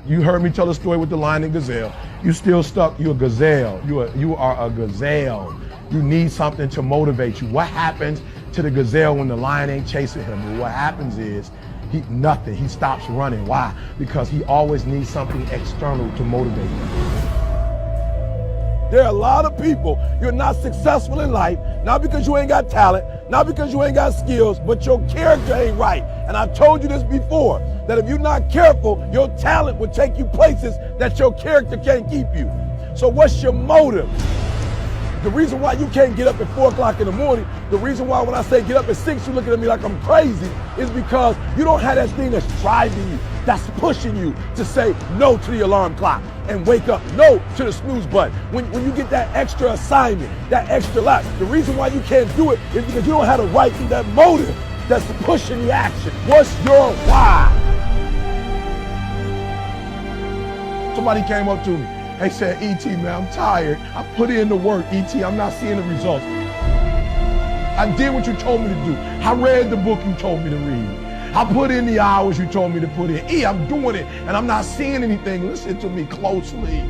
You heard me tell the story with the lion and gazelle. You still stuck, you're a gazelle. You are a gazelle. You need something to motivate you. What happens to the gazelle when the lion ain't chasing him? Well, what happens is, nothing. He stops running. Why? Because he always needs something external to motivate him. There are a lot of people, you're not successful in life, not because you ain't got talent, not because you ain't got skills, but your character ain't right. And I've told you this before, that if you're not careful, your talent will take you places that your character can't keep you. So what's your motive? The reason why you can't get up at 4 o'clock in the morning, the reason why when I say get up at 6, you're looking at me like I'm crazy, is because you don't have that thing that's driving you, that's pushing you to say no to the alarm clock and wake up, no to the snooze button. When you get that extra assignment, that extra lot, the reason why you can't do it is because you don't have the right to that motive that's pushing the action. What's your why? Somebody came up to me. They said, E.T., man, I'm tired. I put in the work, E.T., I'm not seeing the results. I did what you told me to do. I read the book you told me to read. I put in the hours you told me to put in. I'm doing it, and I'm not seeing anything. Listen to me closely.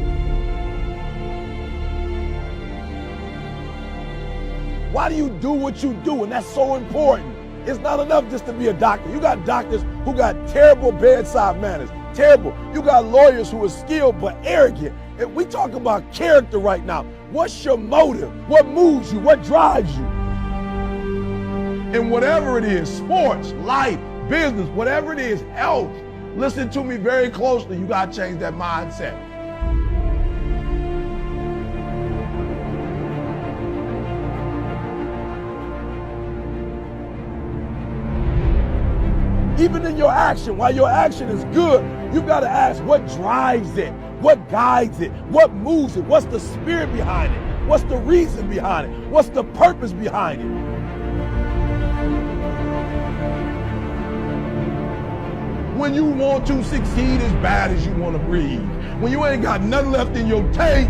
Why do you do what you do? And that's so important. It's not enough just to be a doctor. You got doctors who got terrible bedside manners. Terrible. You got lawyers who are skilled but arrogant. And we talk about character right now. What's your motive? What moves you? What drives you? And whatever it is, sports, life, business, whatever it is, health, listen to me very closely. You got to change that mindset. Even in your action, while your action is good, you got to ask what drives it, what guides it, what moves it, what's the spirit behind it, what's the reason behind it, what's the purpose behind it. When you want to succeed as bad as you want to breathe, when you ain't got nothing left in your tank,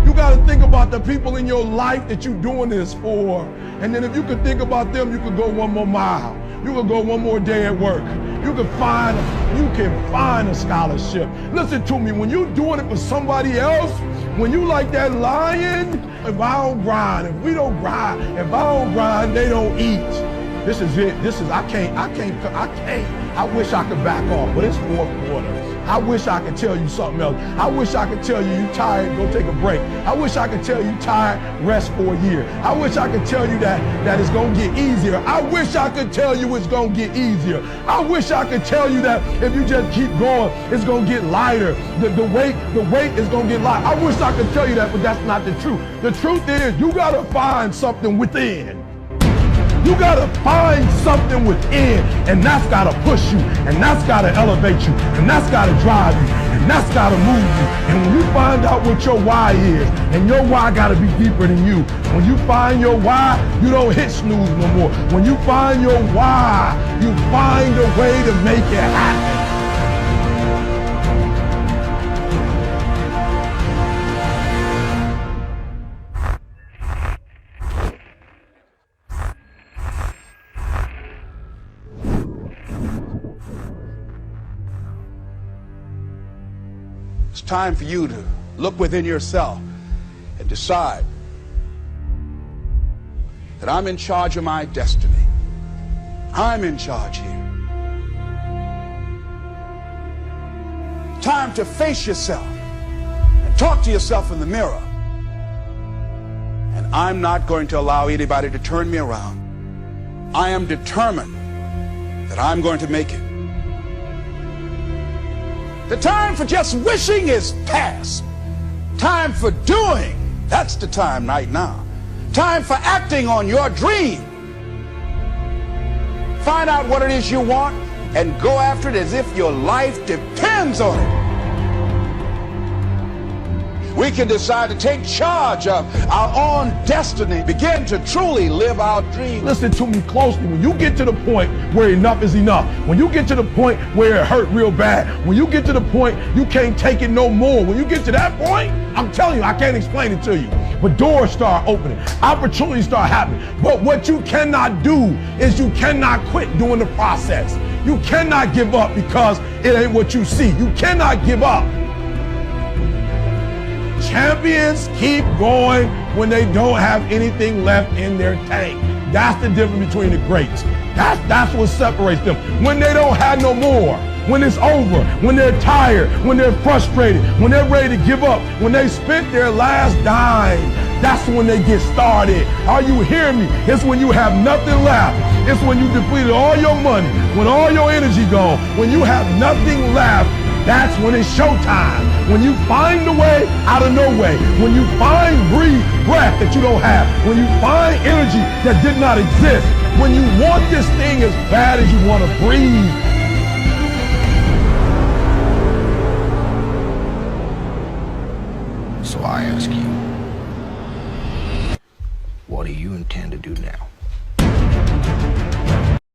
you got to think about the people in your life that you're doing this for. And then if you could think about them, you could go one more mile. You could go one more day at work. You can find a scholarship. Listen to me, when you're doing it for somebody else, when you like that lion, if I don't grind, if we don't grind, if I don't grind, they don't eat. This is it. I wish I could back off, but it's 4th quarter. I wish I could tell you something else. I wish I could tell you tired, go take a break. I wish I could tell you tired, rest for a year. I wish I could tell you that it's gonna get easier. I wish I could tell you it's gonna get easier. I wish I could tell you that if you just keep going, it's gonna get lighter. The weight is gonna get lighter. I wish I could tell you that, but that's not the truth. The truth is you gotta find something within. You gotta find something within, and that's gotta push you, and that's gotta elevate you, and that's gotta drive you, and that's gotta move you. And when you find out what your why is, and your why gotta be deeper than you, when you find your why, you don't hit snooze no more. When you find your why, you find a way to make it happen. It's time for you to look within yourself and decide that I'm in charge of my destiny. I'm in charge here. Time to face yourself and talk to yourself in the mirror. And I'm not going to allow anybody to turn me around. I am determined that I'm going to make it. The time for just wishing is past. Time for doing, that's the time right now. Time for acting on your dream. Find out what it is you want and go after it as if your life depends on it. We can decide to take charge of our own destiny, begin to truly live our dreams. Listen to me closely. When you get to the point where enough is enough, when you get to the point where it hurt real bad, when you get to the point you can't take it no more, when you get to that point, I'm telling you, I can't explain it to you, but doors start opening, opportunities start happening. But what you cannot do is you cannot quit doing the process. You cannot give up because it ain't what you see. You cannot give up. Champions keep going when they don't have anything left in their tank. That's the difference between the greats. That's what separates them. When they don't have no more, when it's over, when they're tired, when they're frustrated, when they're ready to give up, when they spent their last dime, that's when they get started. Are you hearing me? It's when you have nothing left. It's when you depleted all your money, when all your energy gone, when you have nothing left. That's when it's showtime. When you find a way out of no way. When you find breath that you don't have. When you find energy that did not exist. When you want this thing as bad as you want to breathe.